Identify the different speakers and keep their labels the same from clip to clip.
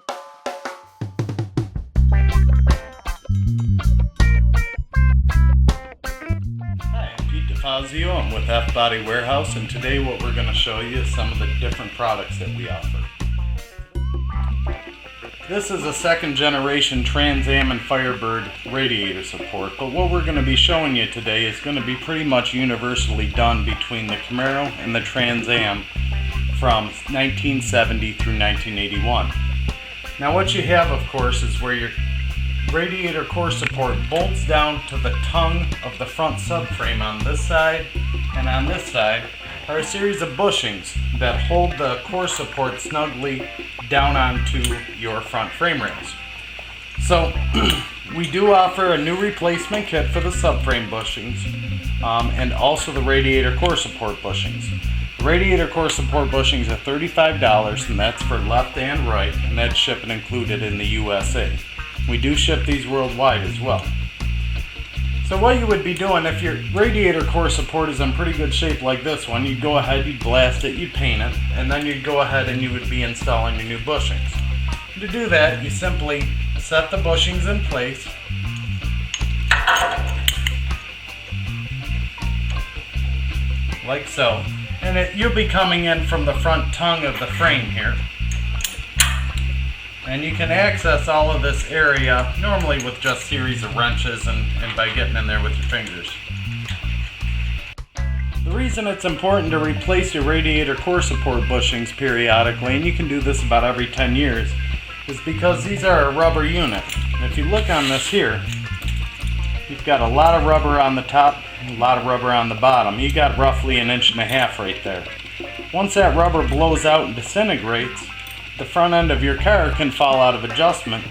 Speaker 1: Hi, I'm Pete DeFazio. I'm with F-Body Warehouse, and today what we're going to show you is some of the different products that we offer. This is a second generation Trans Am and Firebird radiator support, but what we're going to be showing you today is going to be pretty much universally done between the Camaro and the Trans Am from 1970 through 1981. Now what you have, of course, is where your radiator core support bolts down to the tongue of the front subframe on this side, and on this side are a series of bushings that hold the core support snugly down onto your front frame rails. So we do offer a new replacement kit for the subframe bushings and also the radiator core support bushings. The radiator core support bushings are $35, and that's for left and right, and that's shipping included in the USA. We do ship these worldwide as well. So what you would be doing if your radiator core support is in pretty good shape like this one, you'd go ahead, you'd blast it, you'd paint it, and then you'd go ahead and you would be installing your new bushings. To do that, you simply set the bushings in place, like so, and you'll be coming in from the front tongue of the frame here. And you can access all of this area normally with just a series of wrenches and by getting in there with your fingers. The reason it's important to replace your radiator core support bushings periodically, and you can do this about every 10 years, is because these are a rubber unit. If you look on this here, you've got a lot of rubber on the top, a lot of rubber on the bottom. You got roughly 1.5 inches right there. Once that rubber blows out and disintegrates, the front end of your car can fall out of adjustment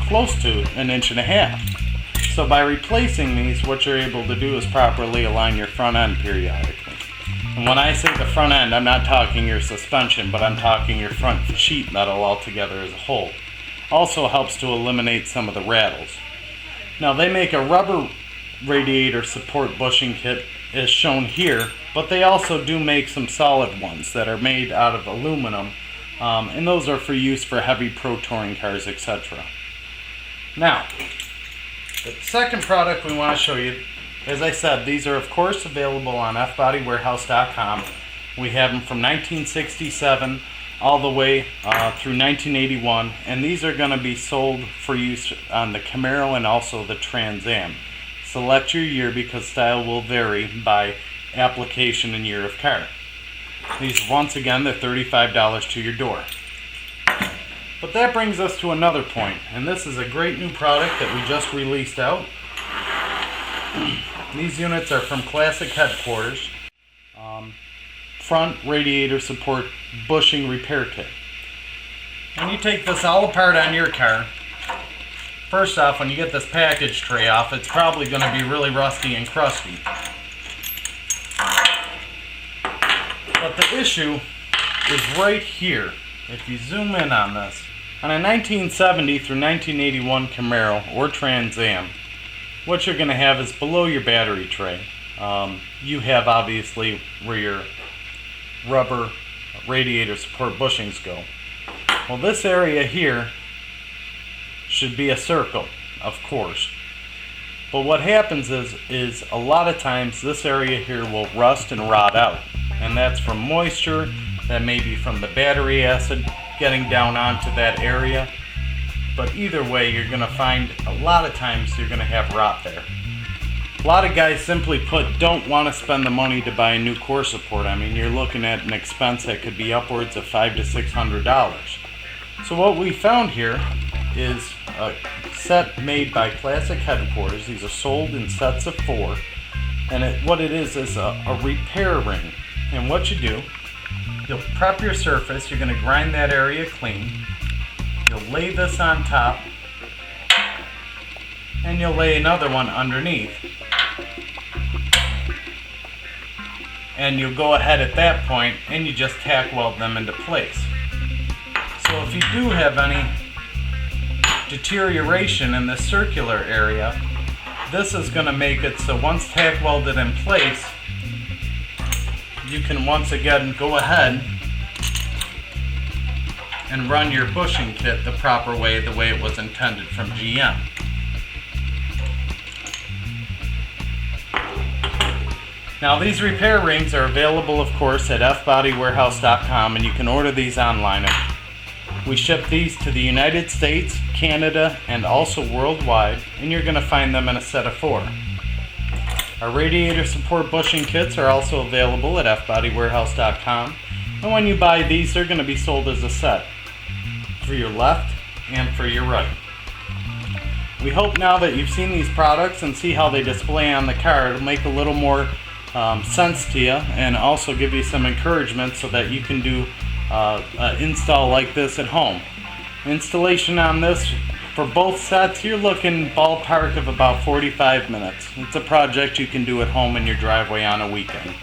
Speaker 1: close to 1.5 inches. So by replacing these, what you're able to do is properly align your front end periodically. And when I say the front end, I'm not talking your suspension, but I'm talking your front sheet metal altogether as a whole. Also helps to eliminate some of the rattles. Now they make a rubber radiator support bushing kit as shown here, but they also do make some solid ones that are made out of aluminum. And those are for use for heavy pro touring cars, etc. Now, the second product we want to show you, as I said, these are of course available on fbodywarehouse.com. We have them from 1967 all the way through 1981, and these are going to be sold for use on the Camaro and also the Trans Am. Select your year because style will vary by application and year of car. These, once again, they're $35 to your door. But that brings us to another point, and this is a great new product that we just released out. These units are from Classic Headquarters, front radiator support bushing repair kit. And you take this all apart on your car. First off, when you get this package tray off, it's probably going to be really rusty and crusty. But the issue is right here. If you zoom in on this, on a 1970 through 1981 Camaro or Trans Am, what you're going to have is below your battery tray, you have obviously where your rubber radiator support bushings go. Well, this area here should be a circle, of course. But what happens is a lot of times this area here will rust and rot out. And that's from moisture, that may be from the battery acid getting down onto that area. But either way, you're going to find a lot of times you're going to have rot there. A lot of guys simply put don't want to spend the money to buy a new core support. I mean, you're looking at an expense that could be upwards of $500 to $600. So what we found here is a set made by Classic Headquarters. These are sold in sets of 4. And what it is a repair ring. And what you do, you'll prep your surface, you're going to grind that area clean, you'll lay this on top, and you'll lay another one underneath. And you'll go ahead at that point and you just tack weld them into place. So if you do have any deterioration in the circular area, this is going to make it so once tack welded in place, you can once again go ahead and run your bushing kit the proper way, the way it was intended from GM. Now these repair rings are available, of course, at fbodywarehouse.com, and you can order these online. We ship these to the United States, Canada, and also worldwide, and you're going to find them in a set of 4. Our radiator support bushing kits are also available at fbodywarehouse.com, and when you buy these, they're going to be sold as a set for your left and for your right. We hope now that you've seen these products and see how they display on the car, it'll make a little more sense to you, and also give you some encouragement so that you can do an install like this at home. Installation on this for both sets, you're looking ballpark of about 45 minutes. It's a project you can do at home in your driveway on a weekend.